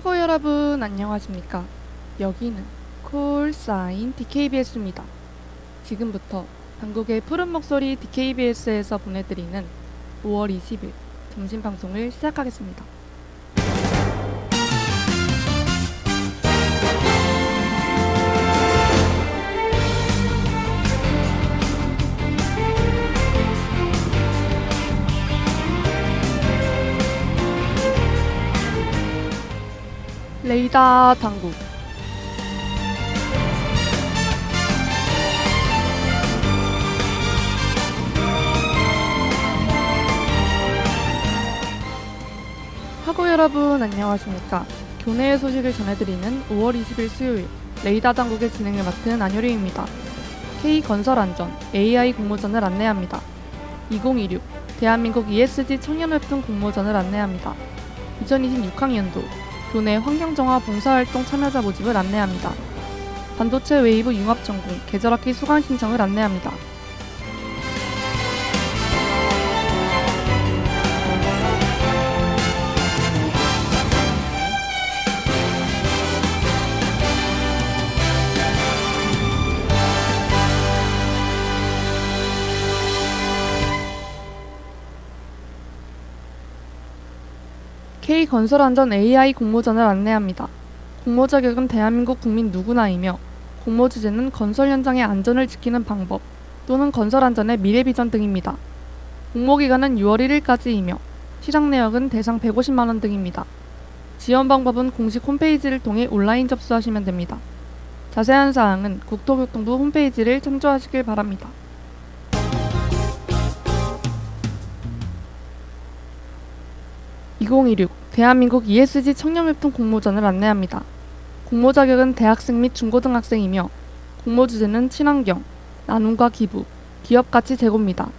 학우 여러분 안녕하십니까? 여기는 콜사인 DKBS입니다. 지금부터 한국의 푸른 목소리 DKBS에서 보내드리는 5월 20일 점심 방송을 시작하겠습니다. 레이더 당국. 학우 여러분 안녕하십니까? 교내의 소식을 전해드리는 5월 20일 수요일 레이더 당국의 진행을 맡은 안효리입니다. K건설안전 AI 공모전을 안내합니다. 2026 대한민국 ESG 청년 웹툰 공모전을 안내합니다. 2026학년도 교내 환경정화 봉사활동 참여자 모집을 안내합니다. 반도체 웨이브 융합전공 계절학기 수강 신청을 안내합니다. K건설안전 AI 공모전을 안내합니다. 공모 자격은 대한민국 국민 누구나이며 공모 주제는 건설 현장의 안전을 지키는 방법 또는 건설 안전의 미래 비전 등입니다. 공모 기간은 6월 1일까지이며 시장 내역은 대상 150만원 등입니다. 지원 방법은 공식 홈페이지를 통해 온라인 접수하시면 됩니다. 자세한 사항은 국토교통부 홈페이지를 참조하시길 바랍니다. (2026) 대한민국 ESG 청년 웹툰 공모전을 안내합니다. 공모 자격은 대학생 및 중고등학생이며 공모 주제는 친환경, 나눔과 기부, 기업 가치 제고입니다.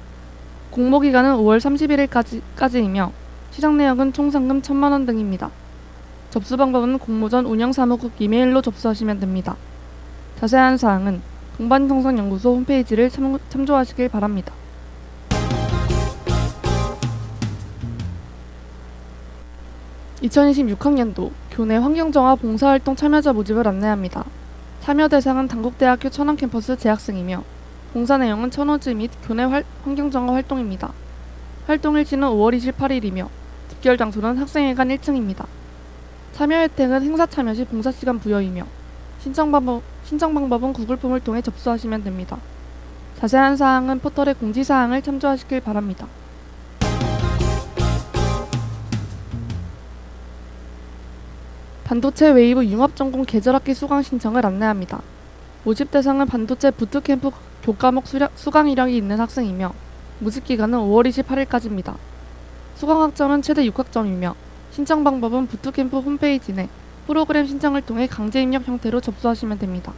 공모 기간은 5월 31일까지이며 시장 내역은 총 상금 1,000만원 등입니다. 접수 방법은 공모전 운영사무국 이메일로 접수하시면 됩니다. 자세한 사항은 동반청산연구소 홈페이지를 참조하시길 바랍니다. (2026학년도) 교내 환경정화 봉사활동 참여자 모집을 안내합니다. 참여 대상은 단국대학교 천안캠퍼스 재학생이며 봉사 내용은 천호지 및 교내 환경정화 활동입니다. 활동 일지는 5월 28일이며 집결 장소는 학생회관 1층입니다. 참여 혜택은 행사 참여 시 봉사시간 부여이며 신청 방법은 구글 폼을 통해 접수하시면 됩니다. 자세한 사항은 포털의 공지사항을 참조하시길 바랍니다. 반도체 웨이브 융합전공 계절학기 수강 신청을 안내합니다. 모집 대상은 반도체 부트캠프 교과목 수강 이력이 있는 학생이며 모집 기간은 5월 28일까지입니다. 수강 학점은 최대 6학점이며 신청 방법은 부트캠프 홈페이지 내 프로그램 신청을 통해 강제 입력 형태로 접수하시면 됩니다.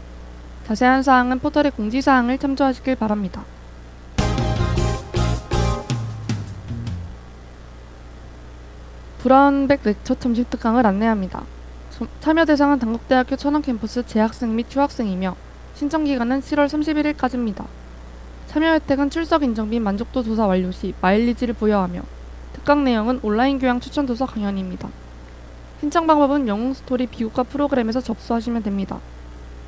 자세한 사항은 포털의 공지사항을 참조하시길 바랍니다. 브라운백 렉처 첨식 특강을 안내합니다. 참여 대상은 단국대학교 천안캠퍼스 재학생 및 휴학생이며 신청 기간은 7월 31일까지입니다. 참여 혜택은 출석 인정 및 만족도 조사 완료 시 마일리지를 부여하며 특강 내용은 온라인 교양 추천 도서 강연입니다. 신청 방법은 영웅 스토리 비교과 프로그램에서 접수하시면 됩니다.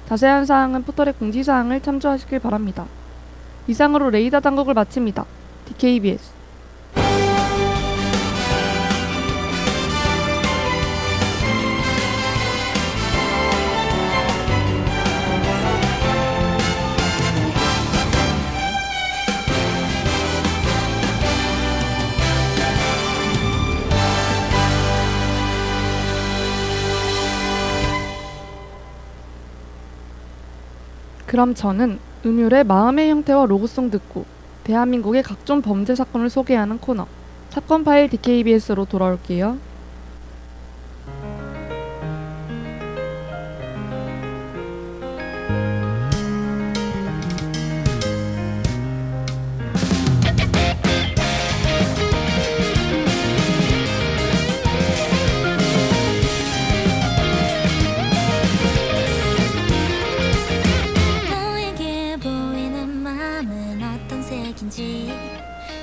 자세한 사항은 포털의 공지사항을 참조하시길 바랍니다. 이상으로 레이더 당국을 마칩니다. DKBS 그럼 저는 음율의 마음의 형태와 로고송 듣고 대한민국의 각종 범죄 사건을 소개하는 코너 사건 파일 DKBS로 돌아올게요.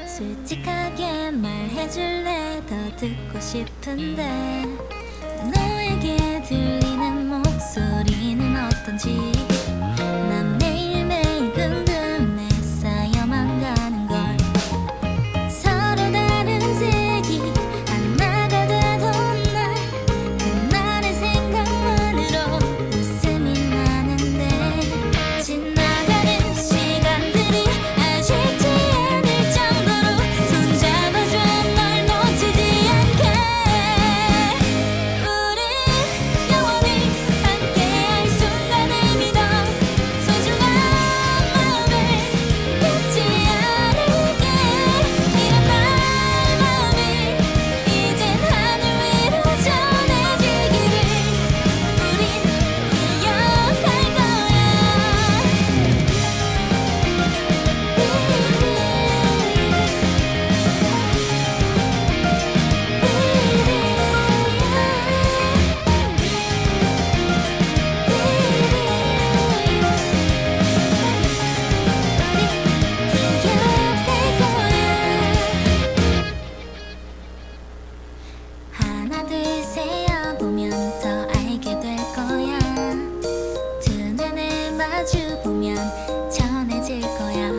솔직하게 말해줄래 더 듣고 싶은데 너에게 들리는 목소리는 어떤지 난 매일매일 궁금해 쌓여만 가는 걸 서로 다른 색이 하나가 되던 날 그날의 생각만으로 웃음이 나는데 지나가는 시간들이 아쉽지 않을 정도로 손잡아줘 널 놓치지 않게 우리 영원히 함께할 순간을 믿어 소중한 마음을 잊지 않을게 이런 나의 마음이 이젠 하늘 위로 전해지기를 우린 기억할 거야 하나 둘 세어보면 더 알게 될 거야 두 눈을 마주보면 전해질 거야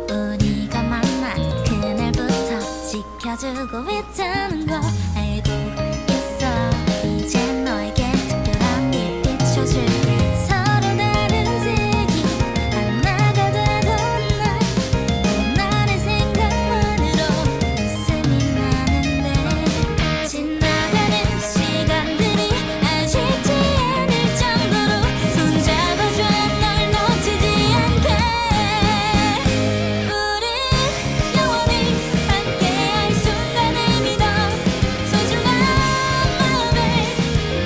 우리가 만난 그날부터 지켜주고 있다는 거 알고 있어 이제 너에게 특별한 빛 비춰줄게 서로 다른 색이 하나가 되던 날 그날의 생각만으로 웃음이 나는데 지나가는 시간들이 아쉽지 않을 정도로 손잡아줘 널 놓치지 않게 우리 영원히 함께할 순간을 믿어 소중한 마음을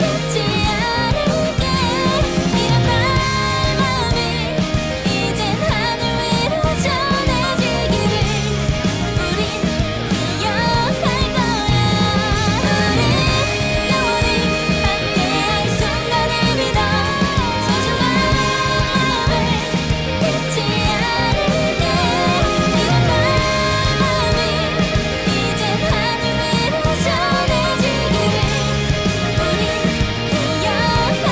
잊지 않을게 이런 나의 마음이 이젠 하늘 위로 전해지기를 우린 기억할 거야 우리 영원히 함께할 순간을 믿어 소중한 마음을 잊지 않을게 이런 나의 마음이 이젠 하늘 위로 전해지기를 우린 기억할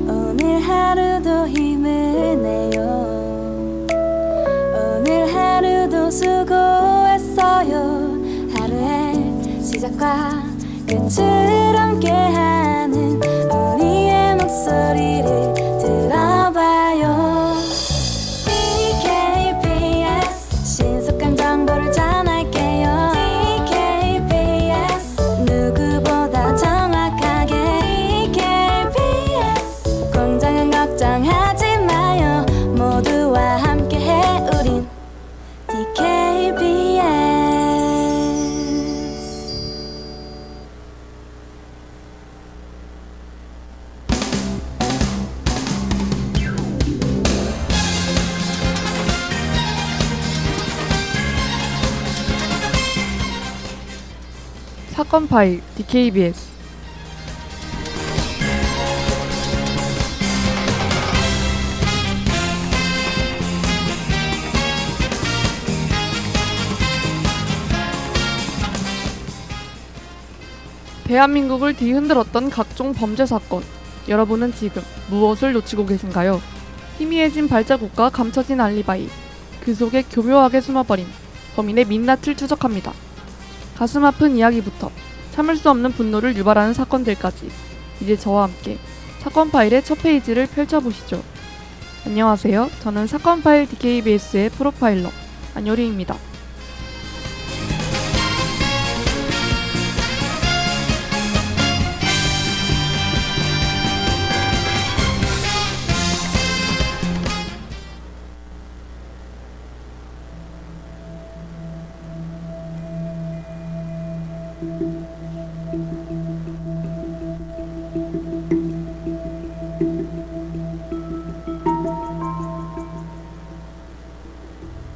오늘 하루도 힘을 내요 오늘 하루도 수고했어요 하루의 시작과 끝을 함께하는 우리의 목소리를 들어봐요 DKBS 신속한 정보를 전할게요 DKBS 누구보다 정확하게 DKBS 공정은 걱정하지 마요 모두와 함께해 우린 DKBS 사건 파일 DKBS 대한민국을 뒤흔들었던 각종 범죄 사건. 여러분은 지금 무엇을 놓치고 계신가요? 희미해진 발자국과 감춰진 알리바이. 그 속에 교묘하게 숨어버린 범인의 민낯을 추적합니다. 가슴 아픈 이야기부터 참을 수 없는 분노를 유발하는 사건들까지 이제 저와 함께 사건 파일의 첫 페이지를 펼쳐보시죠. 안녕하세요. 저는 사건 파일 DKBS의 프로파일러 안효리입니다.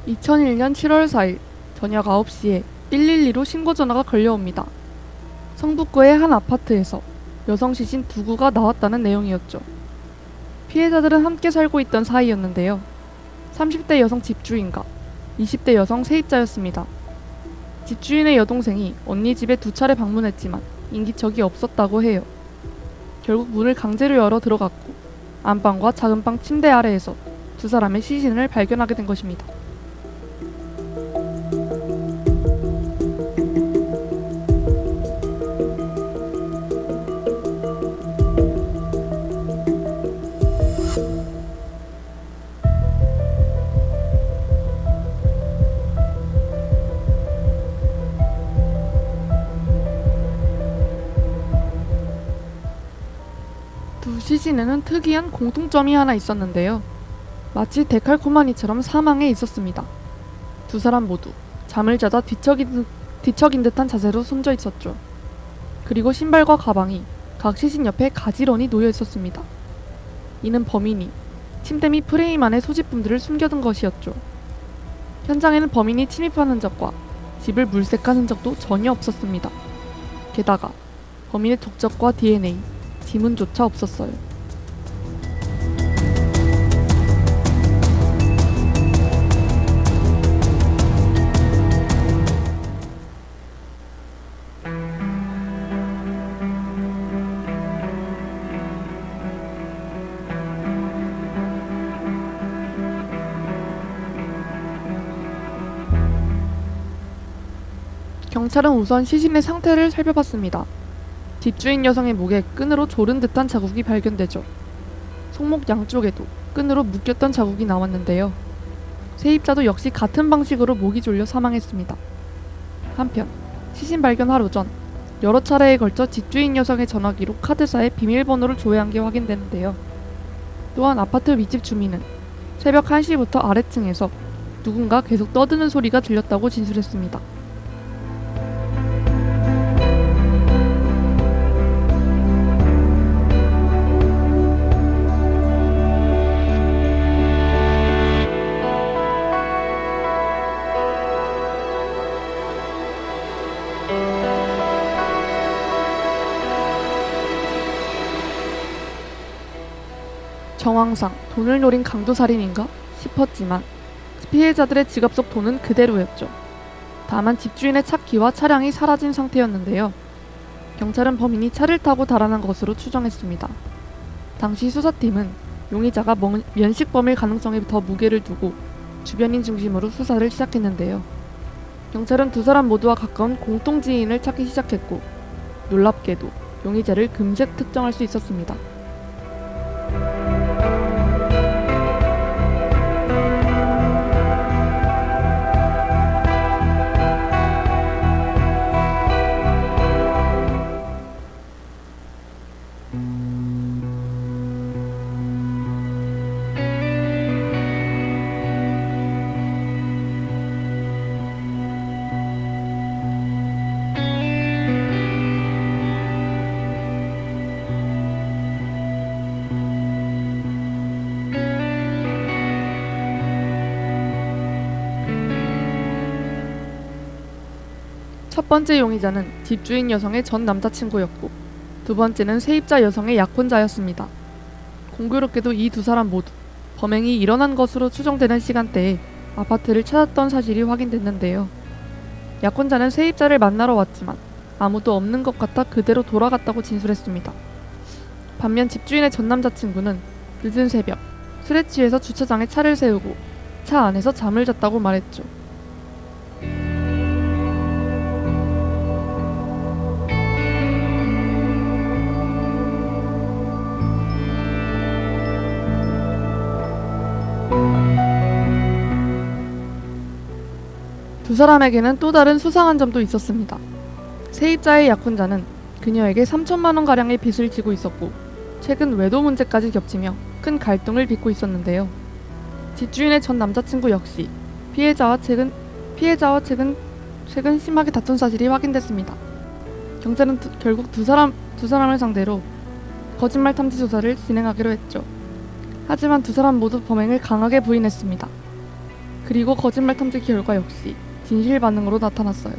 (2001년 7월 4일) 저녁 9시에 112로 신고 전화가 걸려옵니다. 성북구의 한 아파트에서 여성 시신 2구가 나왔다는 내용이었죠. 피해자들은 함께 살고 있던 사이였는데요. 30대 여성 집주인과 20대 여성 세입자였습니다. 집주인의 여동생이 언니 집에 2차례 방문했지만 인기척이 없었다고 해요. 결국 문을 강제로 열어 들어갔고 안방과 작은 방 침대 아래에서 두 사람의 시신을 발견하게 된 것입니다. 두 시신에는 특이한 공통점이 하나 있었는데요. 마치 데칼코마니처럼 사망해 있었습니다. 두 사람 모두 잠을 자다 뒤척인 듯한 자세로 숨져 있었죠. 그리고 신발과 가방이 각 시신 옆에 가지런히 놓여 있었습니다. 이는 범인이 침대 및 프레임 안에 소지품들을 숨겨둔 것이었죠. 현장에는 범인이 침입한 흔적과 집을 물색한 흔적도 전혀 없었습니다. 게다가 범인의 국적과 DNA, 지문조차 없었어요. 경찰은 우선 시신의 상태를 살펴봤습니다. 집주인 여성의 목에 끈으로 조른 듯한 자국이 발견되죠. 손목 양쪽에도 끈으로 묶였던 자국이 나왔는데요. 세입자도 역시 같은 방식으로 목이 졸려 사망했습니다. 한편 시신 발견 하루 전 여러 차례에 걸쳐 집주인 여성의 전화기로 카드사에 비밀번호를 조회한 게 확인되는데요. 또한 아파트 윗집 주민은 새벽 1시부터 아래층에서 누군가 계속 떠드는 소리가 들렸다고 진술했습니다. 정황상 돈을 노린 강도살인인가 싶었지만 피해자들의 지갑 속 돈은 그대로였죠. 다만 집주인의 차 키와 차량이 사라진 상태였는데요. 경찰은 범인이 차를 타고 달아난 것으로 추정했습니다. 당시 수사팀은 용의자가 면식범일 가능성에 더 무게를 두고 주변인 중심으로 수사를 시작했는데요. 경찰은 두 사람 모두와 가까운 공통 지인을 찾기 시작했고 놀랍게도 용의자를 금세 특정할 수 있었습니다. 첫 번째 용의자는 집주인 여성의 전 남자친구였고 두 번째는 세입자 여성의 약혼자였습니다. 공교롭게도 이 두 사람 모두 범행이 일어난 것으로 추정되는 시간대에 아파트를 찾았던 사실이 확인됐는데요. 약혼자는 세입자를 만나러 왔지만 아무도 없는 것 같아 그대로 돌아갔다고 진술했습니다. 반면 집주인의 전 남자친구는 늦은 새벽 술에 취해서 주차장에 차를 세우고 차 안에서 잠을 잤다고 말했죠. 사람에게는 또 다른 수상한 점도 있었습니다. 세입자의 약혼자는 그녀에게 3천만 원가량의 빚을 지고 있었고 최근 외도 문제까지 겹치며 큰 갈등을 빚고 있었는데요. 집주인의 전 남자친구 역시 피해자와 최근 심하게 다툰 사실이 확인됐습니다. 경찰은 결국 두 사람을 상대로 거짓말 탐지 조사를 진행하기로 했죠. 하지만 두 사람 모두 범행을 강하게 부인했습니다. 그리고 거짓말 탐지 결과 역시 진실 반응으로 나타났어요.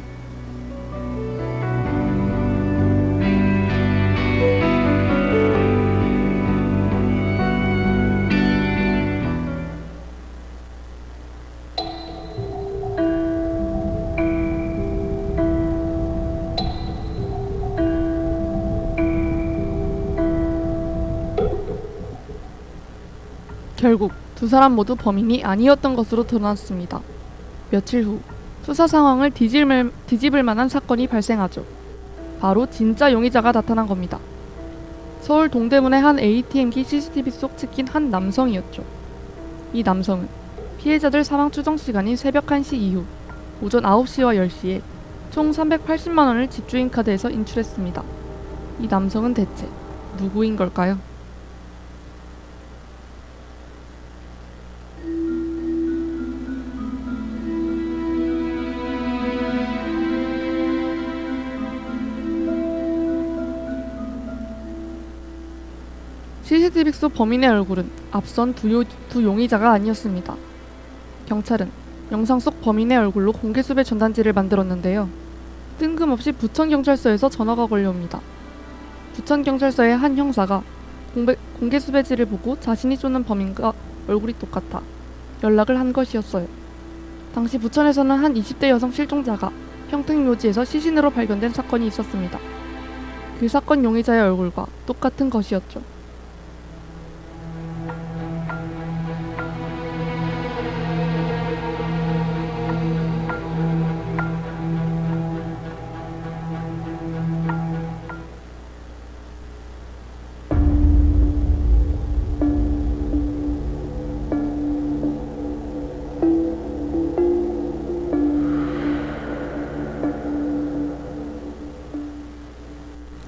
결국 두 사람 모두 범인이 아니었던 것으로 드러났습니다. 며칠 후 수사 상황을 뒤집을 만한 사건이 발생하죠. 바로 진짜 용의자가 나타난 겁니다. 서울 동대문의 한 ATM기 CCTV 속 찍힌 한 남성이었죠. 이 남성은 피해자들 사망 추정 시간인 새벽 1시 이후 오전 9시와 10시에 총 380만 원을 집주인 카드에서 인출했습니다. 이 남성은 대체 누구인 걸까요? CCTV 속 범인의 얼굴은 앞선 두 용의자가 아니었습니다. 경찰은 영상 속 범인의 얼굴로 공개수배 전단지를 만들었는데요. 뜬금없이 부천경찰서에서 전화가 걸려옵니다. 부천경찰서의 한 형사가 공개수배지를 보고 자신이 쫓는 범인과 얼굴이 똑같아 연락을 한 것이었어요. 당시 부천에서는 한 20대 여성 실종자가 평택묘지에서 시신으로 발견된 사건이 있었습니다. 그 사건 용의자의 얼굴과 똑같은 것이었죠.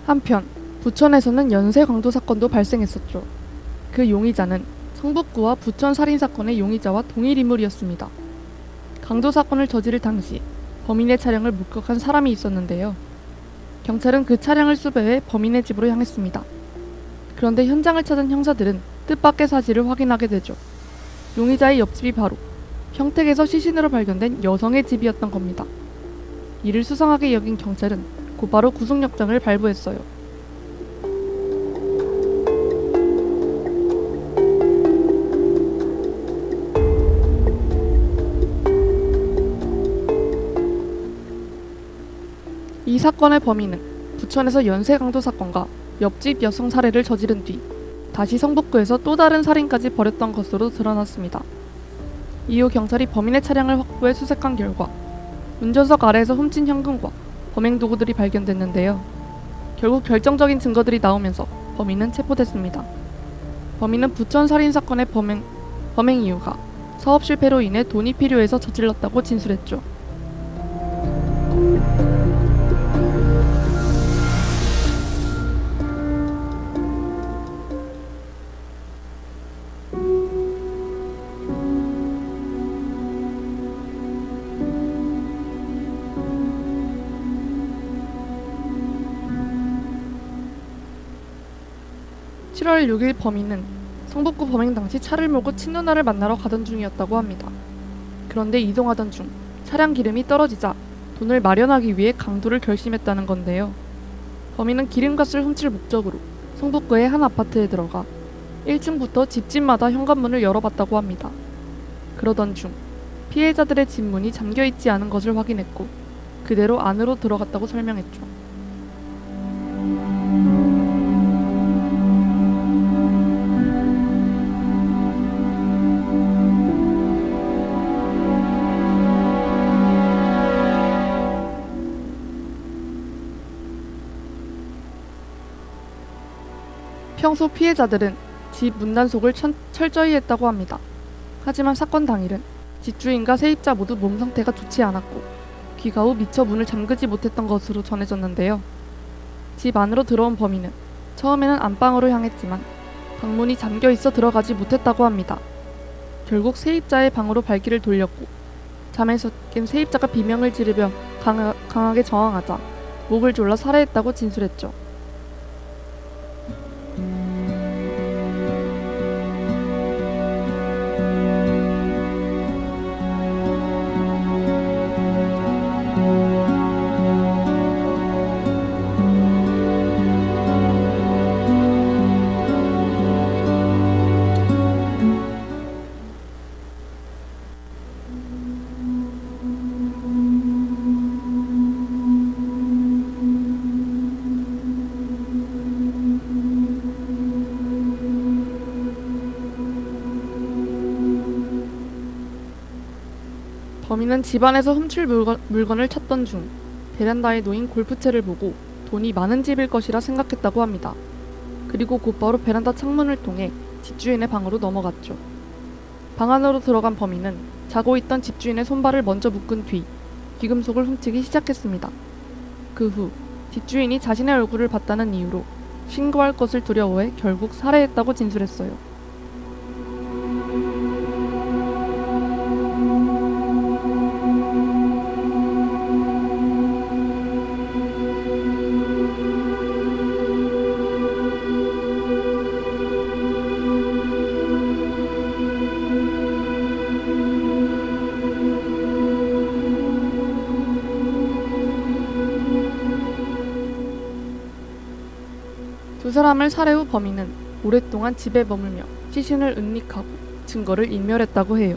한편 부천에서는 연쇄 강도 사건도 발생했었죠. 그 용의자는 성북구와 부천 살인 사건의 용의자와 동일 인물이었습니다. 강도 사건을 저지를 당시 범인의 차량을 목격한 사람이 있었는데요. 경찰은 그 차량을 수배해 범인의 집으로 향했습니다. 그런데 현장을 찾은 형사들은 뜻밖의 사실을 확인하게 되죠. 용의자의 옆집이 바로 평택에서 시신으로 발견된 여성의 집이었던 겁니다. 이를 수상하게 여긴 경찰은 곧바로 구속영장을 발부했어요. 이 사건의 범인은 부천에서 연쇄강도 사건과 옆집 여성 살해를 저지른 뒤 다시 성북구에서 또 다른 살인까지 벌였던 것으로 드러났습니다. 이후 경찰이 범인의 차량을 확보해 수색한 결과 운전석 아래에서 훔친 현금과 범행 도구들이 발견됐는데요. 결국 결정적인 증거들이 나오면서 범인은 체포됐습니다. 범인은 부천 살인 사건의 범행 이유가 사업 실패로 인해 돈이 필요해서 저질렀다고 진술했죠. (7월 6일) 범인은 성북구 범행 당시 차를 몰고 친누나를 만나러 가던 중이었다고 합니다. 그런데 이동하던 중 차량 기름이 떨어지자 돈을 마련하기 위해 강도를 결심했다는 건데요. 범인은 기름값을 훔칠 목적으로 성북구의 한 아파트에 들어가 1층부터 집집마다 현관문을 열어봤다고 합니다. 그러던 중 피해자들의 집 문이 잠겨있지 않은 것을 확인했고 그대로 안으로 들어갔다고 설명했죠. 평소 피해자들은 집 문단속을 철저히 했다고 합니다. 하지만 사건 당일은 집주인과 세입자 모두 몸 상태가 좋지 않았고 귀가 후 미처 문을 잠그지 못했던 것으로 전해졌는데요. 집 안으로 들어온 범인은 처음에는 안방으로 향했지만 방문이 잠겨 있어 들어가지 못했다고 합니다. 결국 세입자의 방으로 발길을 돌렸고 잠에서 깬 세입자가 비명을 지르며 강하게 저항하자 목을 졸라 살해했다고 진술했죠. 범인은 집안에서 훔칠 물건을 찾던 중 베란다에 놓인 골프채를 보고 돈이 많은 집일 것이라 생각했다고 합니다. 그리고 곧바로 베란다 창문을 통해 집주인의 방으로 넘어갔죠. 방 안으로 들어간 범인은 자고 있던 집주인의 손발을 먼저 묶은 뒤 귀금속을 훔치기 시작했습니다. 그 후 집주인이 자신의 얼굴을 봤다는 이유로 신고할 것을 두려워해 결국 살해했다고 진술했어요. 두 사람을 살해 후 범인은 오랫동안 집에 머물며 시신을 은닉하고 증거를 인멸했다고 해요.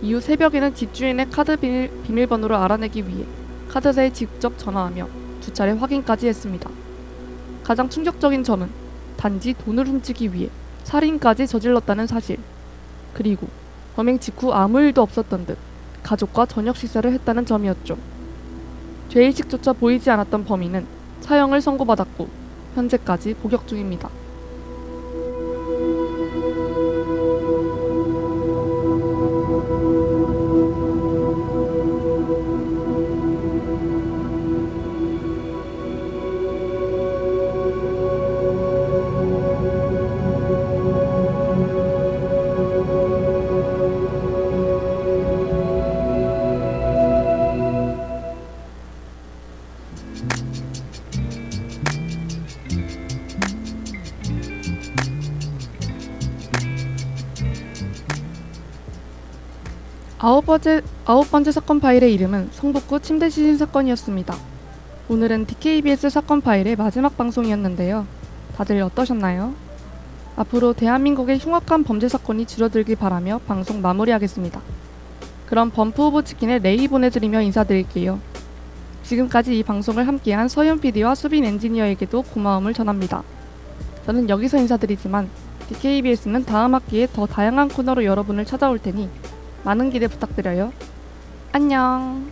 이후 새벽에는 집주인의 카드 비밀번호를 알아내기 위해 카드사에 직접 전화하며 2차례 확인까지 했습니다. 가장 충격적인 점은 단지 돈을 훔치기 위해 살인까지 저질렀다는 사실, 그리고 범행 직후 아무 일도 없었던 듯 가족과 저녁 식사를 했다는 점이었죠. 죄의식조차 보이지 않았던 범인은 사형을 선고받았고 현재까지 복역 중입니다. 아홉 번째 사건 파일의 이름은 성북구 침대 시신 사건이었습니다. 오늘은 DKBS 사건 파일의 마지막 방송이었는데요. 다들 어떠셨나요? 앞으로 대한민국의 흉악한 범죄 사건이 줄어들길 바라며 방송 마무리하겠습니다. 그럼 범프 오브 치킨의 레이 보내드리며 인사드릴게요. 지금까지 이 방송을 함께한 서윤 PD와 수빈 엔지니어에게도 고마움을 전합니다. 저는 여기서 인사드리지만 DKBS는 다음 학기에 더 다양한 코너로 여러분을 찾아올 테니 많은 기대 부탁드려요. 안녕.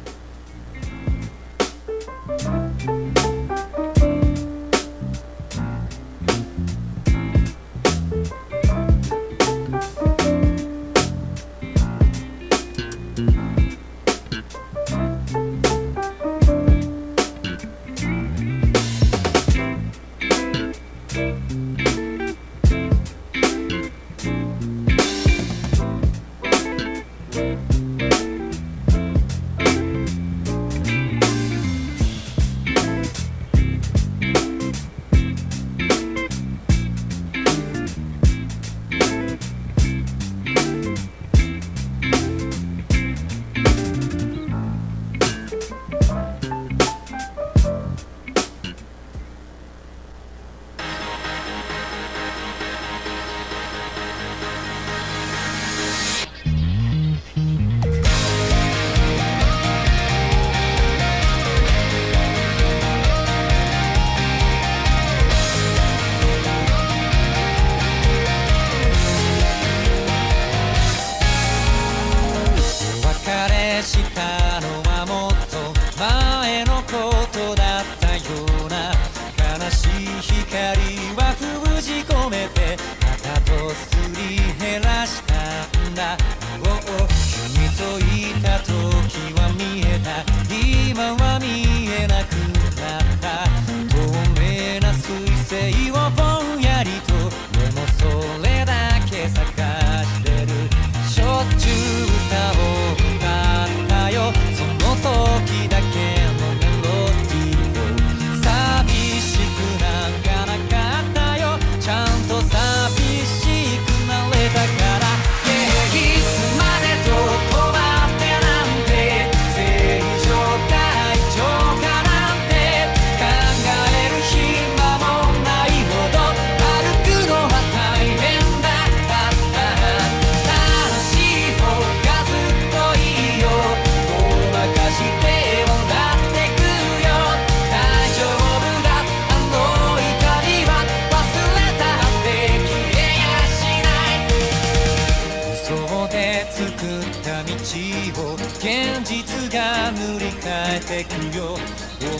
ちを現実が塗り替えてくよ。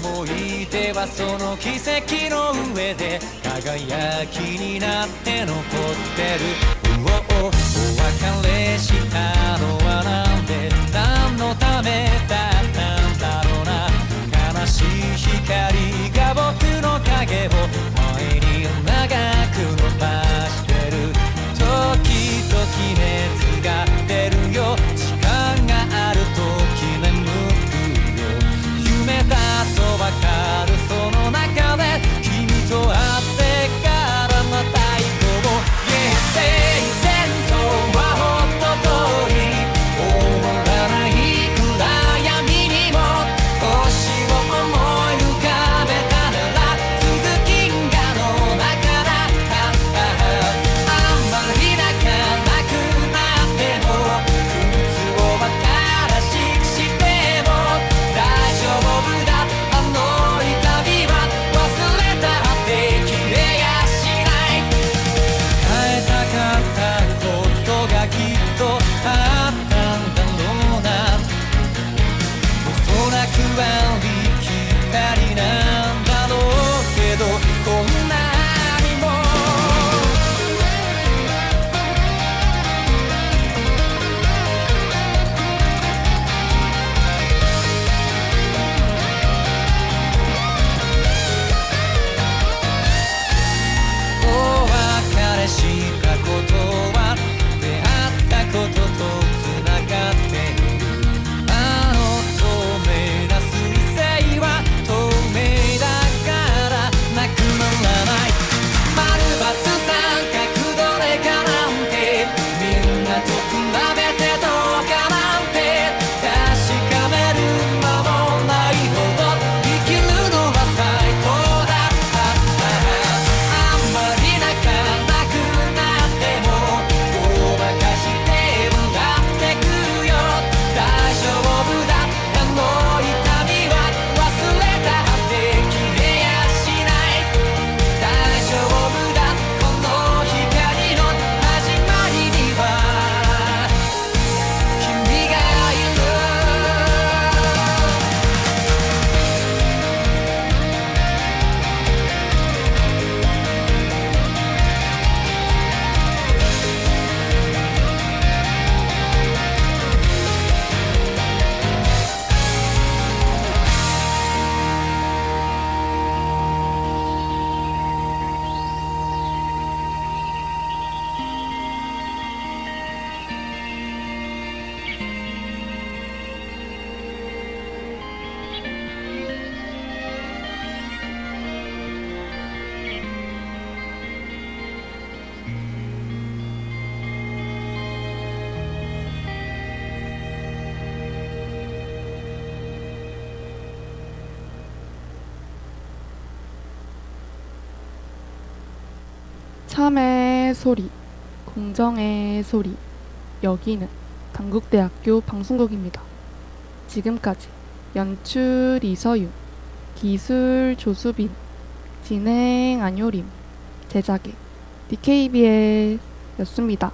思い出はその奇跡の上で輝きになって残ってる。お別れしたのはなんで何のためだったんだろうな。悲しい光が僕の影を前に長く伸ばしてる。時々熱が出るよ。時間がある時眠るよ。夢だとわかるその中で君と会ってからまた行こう。平成とはほんの通り終わらない暗闇にも星を思い浮かべたなら続きがの中だった。あんまり泣かなくなっても靴を新しくしても大丈夫だ。あの痛みは忘れたって消えやしない。伝えたかったことがきっとあったんだろうな。おそらくはりきたりなんだろうけどこんなにもお別れしたことは出会ったこととつながっている。あの透明な水星は透明だからなくならない。丸×三角どれかなんてみんなと比べてどうかなんて確かめる間もないほど生きるのは最高だった。あんまり泣かなくなってもごまかしてもらってくよ。大丈夫だ。あの痛みは忘れたって消えやしない。大丈夫だ。この光の始まりには君がいる。참의 소리, 공정의 소리. 여기는 단국대학교 방송국입니다. 지금까지 연출 이서윤, 기술 조수빈, 진행 안효림, 제작의 DKBL였습니다.